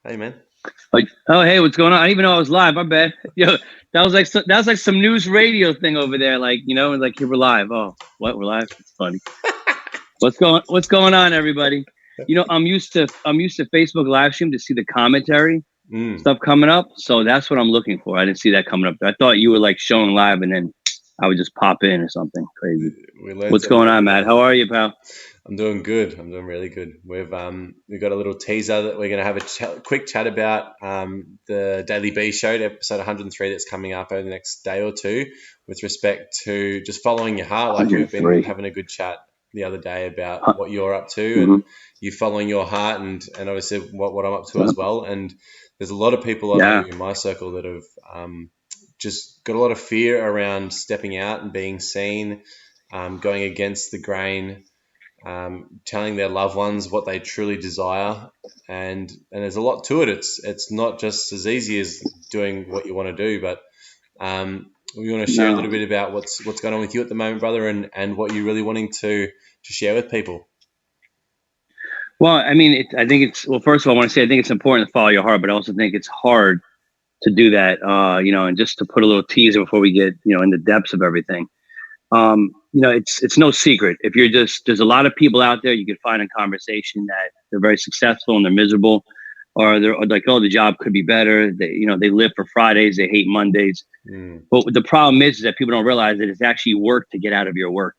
Hey, man. Like, oh, hey, what's going on? I didn't even know I was live. My bad. Yo, that was like some news radio thing over there. Like, like here we're live. Oh, what? We're live? It's funny. What's going on, everybody? I'm used to Facebook live stream to see the commentary stuff coming up. So that's what I'm looking for. I didn't see that coming up. I thought you were like showing live, and then I would just pop in or something crazy. What's going on, Matt? How are you, pal? I'm doing good. I'm doing really good. We've got a little teaser that we're going to have a quick chat about the Daily B Show, episode 103, that's coming up over the next day or two, with respect to just following your heart. Like we've been having a good chat the other day about what you're up to and you following your heart, and obviously what I'm up to as well. And there's a lot of people in my circle that have just got a lot of fear around stepping out and being seen, going against the grain. Telling their loved ones what they truly desire, and there's a lot to it. It's not just as easy as doing what you want to do, but we want to share a little bit about what's going on with you at the moment, brother, and what you're really wanting to share with people. Well, I mean, first of all, I want to say I think it's important to follow your heart, but I also think it's hard to do that. And just to put a little teaser before we get in the depths of everything. It's no secret. If there's a lot of people out there you can find in conversation that they're very successful and they're miserable, or they're like, oh, the job could be better. They live for Fridays, they hate Mondays. But the problem is that people don't realize that it's actually work to get out of your work.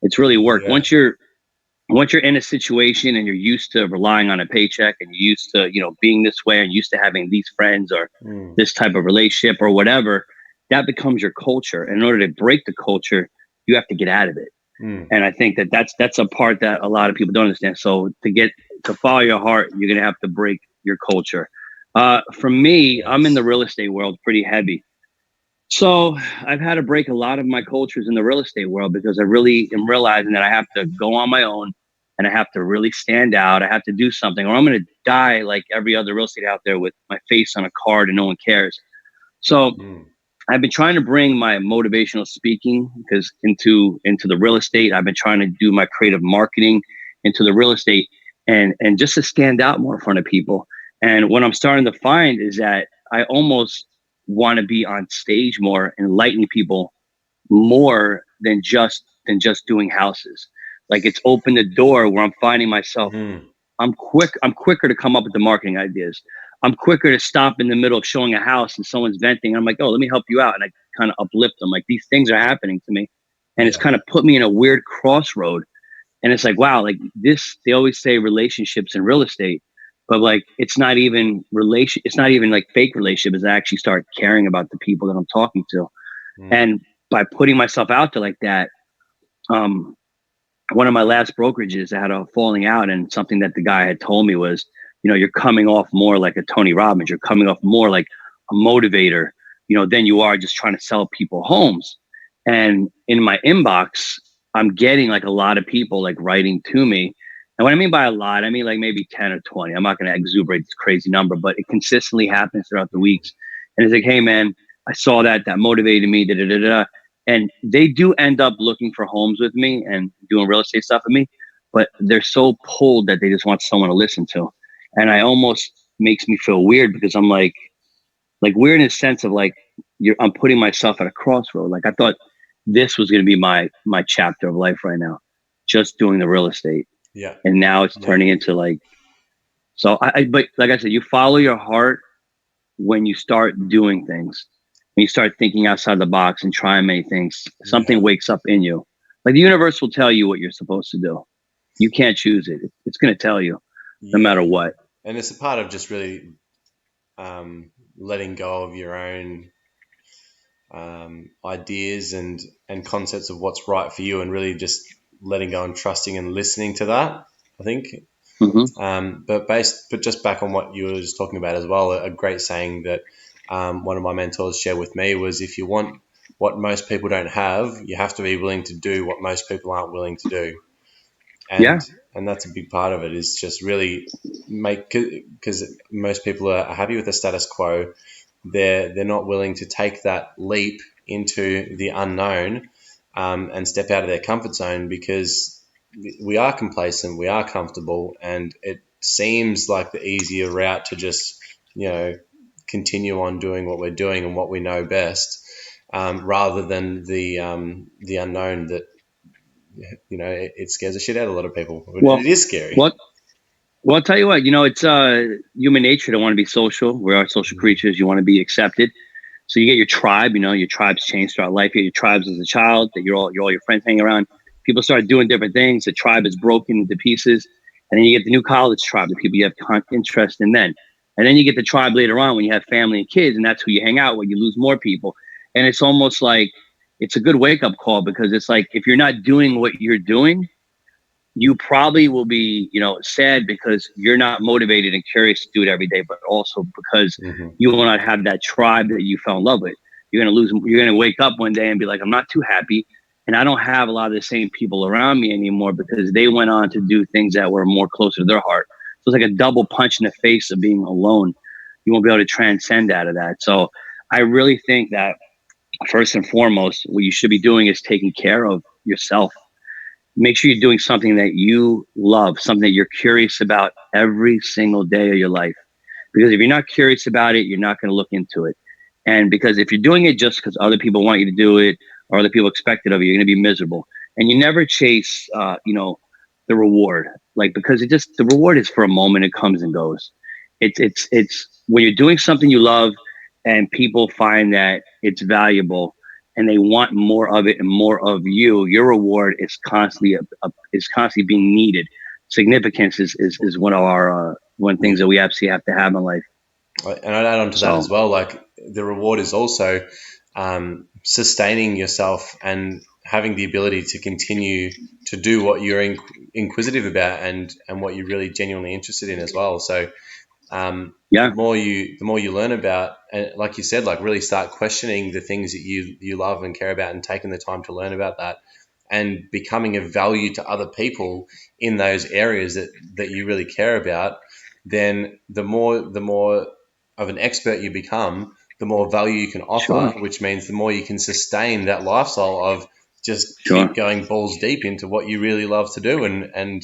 It's really work. Yeah. Once you're in a situation and you're used to relying on a paycheck and you're used to, being this way and used to having these friends or this type of relationship or whatever, that becomes your culture. And in order to break the culture, you have to get out of it. And I think that's a part that a lot of people don't understand. So to follow your heart, you're going to have to break your culture. For me, yes. I'm in the real estate world pretty heavy. So I've had to break a lot of my cultures in the real estate world because I really am realizing that I have to go on my own and I have to really stand out. I have to do something or I'm going to die like every other real estate out there with my face on a card and no one cares. So I've been trying to bring my motivational speaking because into the real estate. I've been trying to do my creative marketing into the real estate and just to stand out more in front of people. And what I'm starting to find is that I almost want to be on stage more, enlightening people more than just doing houses. Like it's opened the door where I'm finding myself. I'm quicker to come up with the marketing ideas. I'm quicker to stop in the middle of showing a house and someone's venting. I'm like, oh, let me help you out. And I kind of uplift them. Like these things are happening to me. And it's kind of put me in a weird crossroad. And it's like, wow, like this, they always say relationships in real estate, but like, it's not even like fake relationships. I actually start caring about the people that I'm talking to. And by putting myself out there like that, one of my last brokerages, I had a falling out, and something that the guy had told me was, you're coming off more like a Tony Robbins. You're coming off more like a motivator, than you are just trying to sell people homes. And in my inbox, I'm getting like a lot of people like writing to me. And what I mean by a lot, I mean like maybe 10 or 20. I'm not going to exuberate this crazy number, but it consistently happens throughout the weeks. And it's like, hey man, I saw that motivated me, da, da, da, da. And they do end up looking for homes with me and doing real estate stuff with me, but they're so pulled that they just want someone to listen to. And I almost makes me feel weird because I'm like weird in a sense of like, I'm putting myself at a crossroad. Like I thought this was going to be my chapter of life right now, just doing the real estate. Yeah. And now it's turning into like, so but like I said, you follow your heart when you start doing things. When you start thinking outside the box and trying many things, something wakes up in you. Like the universe will tell you what you're supposed to do. You can't choose it. It's going to tell you no matter what. And it's a part of just really letting go of your own ideas and concepts of what's right for you, and really just letting go and trusting and listening to that, I think. But just back on what you were just talking about as well, a great saying that one of my mentors shared with me was, if you want what most people don't have, you have to be willing to do what most people aren't willing to do. And that's a big part of it, is just really because most people are happy with the status quo. They're not willing to take that leap into the unknown and step out of their comfort zone, because we are complacent, we are comfortable, and it seems like the easier route to just, continue on doing what we're doing and what we know best, rather than the unknown that, it scares the shit out of a lot of people. Well, It is scary. what? Well, I'll tell you what. It's human nature to want to be social. We are social creatures. You want to be accepted. So you get your tribe. Your tribes change throughout life. You get your tribes as a child that you're all your friends hang around. People start doing different things. The tribe is broken into pieces, and then you get the new college tribe, the people you have interest in then, and then you get the tribe later on when you have family and kids, and that's who you hang out with. You lose more people, and it's almost like it's a good wake up call, because it's like if you're not doing what you're doing, you probably will be, sad because you're not motivated and curious to do it every day, but also because you will not have that tribe that you fell in love with. You're going to wake up one day and be like, I'm not too happy. And I don't have a lot of the same people around me anymore because they went on to do things that were more closer to their heart. So it's like a double punch in the face of being alone. You won't be able to transcend out of that. So I really think that first and foremost, what you should be doing is taking care of yourself. Make sure you're doing something that you love, something that you're curious about every single day of your life. Because if you're not curious about it, you're not going to look into it. And because if you're doing it just because other people want you to do it or other people expect it of you, you're going to be miserable. And you never chase, the reward, because the reward is for a moment. It comes and goes. It's when you're doing something you love and people find that it's valuable and they want more of it and more of you, your reward is constantly being needed. Significance is one of our one things that we absolutely have to have in life. And I'd add on to that as well. Like the reward is also sustaining yourself and having the ability to continue to do what you're inquisitive about and what you're really genuinely interested in as well. So the more you learn about, and like you said, like really start questioning the things that you love and care about, and taking the time to learn about that, and becoming of value to other people in those areas that you really care about, then the more of an expert you become, the more value you can offer, which means the more you can sustain that lifestyle of just keep going balls deep into what you really love to do and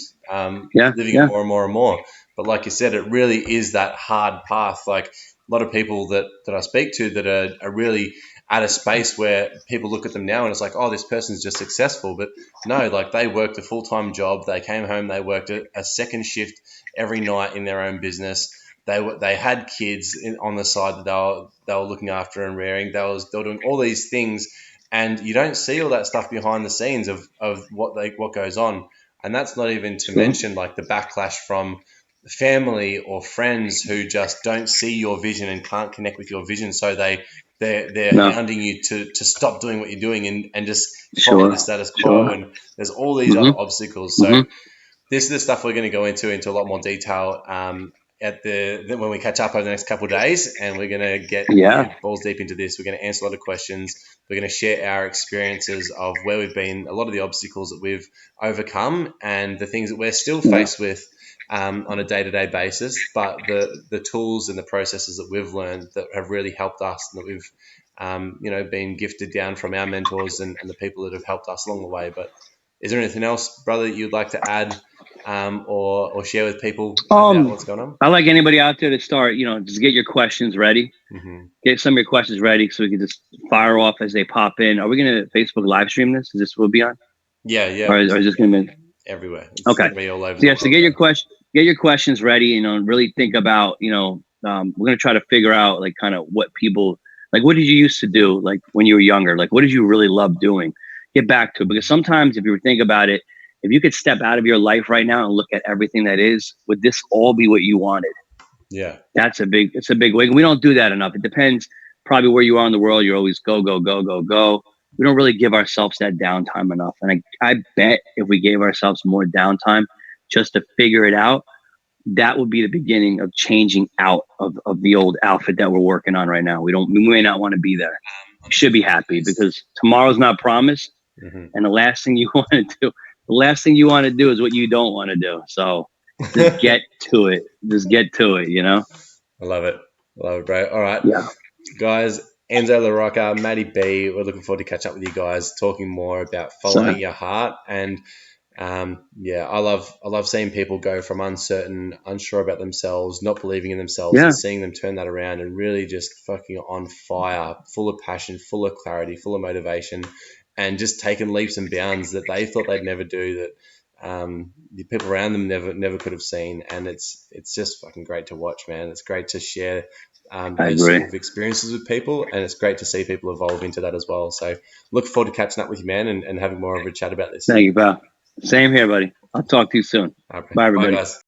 living it more and more and more. But like you said, it really is that hard path. Like a lot of people that I speak to that are really at a space where people look at them now and it's like, oh, this person's just successful. But no, like they worked a full-time job. They came home, they worked a second shift every night in their own business. They had kids on the side that they were looking after and rearing. They were doing all these things, and you don't see all that stuff behind the scenes of what goes on. And that's not even to mention like the backlash from family or friends who just don't see your vision and can't connect with your vision. So they're hounding you to stop doing what you're doing and just follow the status quo. And there's all these other obstacles. So this is the stuff we're going to go into a lot more detail when we catch up over the next couple of days, and we're going to get balls deep into this. We're going to answer a lot of questions. We're going to share our experiences of where we've been, a lot of the obstacles that we've overcome, and the things that we're still faced with on a day-to-day basis, but the tools and the processes that we've learned that have really helped us, and that we've been gifted down from our mentors and the people that have helped us along the way. But is there anything else, brother, that you'd like to add or share with people about what's going on? I like anybody out there to start, just get your questions ready. Get some of your questions ready so we can just fire off as they pop in. Are we going to Facebook live stream this? Is this what we'll be on? Yeah. Or is this going to be everywhere? It's okay. Be all over so get your questions ready, and really think about, we're going to try to figure out like kind of what people, like, what did you used to do? Like when you were younger, like what did you really love doing? Get back to it, because sometimes if you think about it, if you could step out of your life right now and look at everything that is, would this all be what you wanted? Yeah. It's a big way. We don't do that enough. It depends probably where you are in the world. You're always go, go, go, go, go. We don't really give ourselves that downtime enough. And I bet if we gave ourselves more downtime just to figure it out, that would be the beginning of changing out of the old outfit that we're working on right now. We may not want to be there. You should be happy, because tomorrow's not promised. And the last thing you want to do is what you don't want to do. So just get to it. I love it. Bro. All right. Yeah. Guys, Enzo LaRocca, Matty B, we're looking forward to catch up with you guys, talking more about following your heart and Yeah, I love seeing people go from uncertain, unsure about themselves, not believing in themselves, and seeing them turn that around and really just fucking on fire, full of passion, full of clarity, full of motivation, and just taking leaps and bounds that they thought they'd never do, that the people around them never could have seen. And it's just fucking great to watch, man. It's great to share I those agree. sort of experiences with people, and it's great to see people evolve into that as well. So look forward to catching up with you, man, and having more of a chat about this. Thank you, pal. Same here, buddy. I'll talk to you soon. Okay. Bye, Bye, everybody. guys.